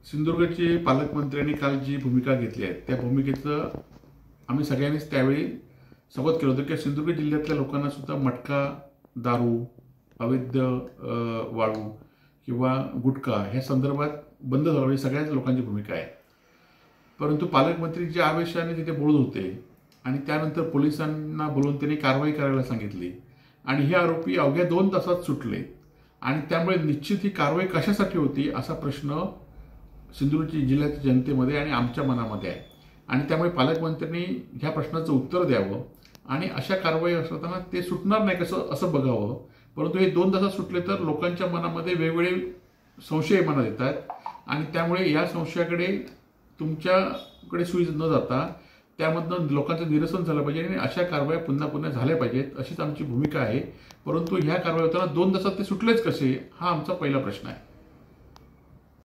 सिंधुदुर्गचे पालकमंत्र्यांनी काल जी भूमिका घेतली आहे त्या भूमिकेचं आम्ही सगळ्यांनीच त्यावेळी स्वागत केलं होतं की सिंधुदुर्ग जिल्ह्यातल्या लोकांना सुद्धा मटका, दारू, अवैध वाळू किंवा गुटखा ह्या संदर्भात बंद झालं पाहिजे, सगळ्याच लोकांची भूमिका आहे. परंतु पालकमंत्री ज्या आवेशाने तिथे बोलत होते आणि त्यानंतर पोलिसांना बोलवून त्यांनी कारवाई करायला सांगितली आणि हे आरोपी अवघ्या 2 तासात सुटले आणि त्यामुळे निश्चित ही कारवाई कशासाठी होती असा प्रश्न सिंधुदुर्ग जिल्ह्याच्या जनतेमध्ये आणि आमच्या मनामध्ये आहे. आणि त्यामुळे पालकमंत्र्यांनी ह्या प्रश्नाचं उत्तर द्यावं आणि अशा कारवाई असताना ते सुटणार नाही कसं असं बघावं. परंतु हे 2 तासात सुटले तर लोकांच्या मनामध्ये वेगवेगळे संशय मनात येतात आणि त्यामुळे या संशयाकडे तुमच्याकडे सुई न जाता त्यामधनं लोकांचं निरसन झालं पाहिजे आणि अशा कारवाया पुन्हा पुन्हा झाल्या पाहिजेत अशीच आमची भूमिका आहे. परंतु ह्या कारवाई होताना 2 तासात ते सुटलेच कसे हा आमचा पहिला प्रश्न आहे.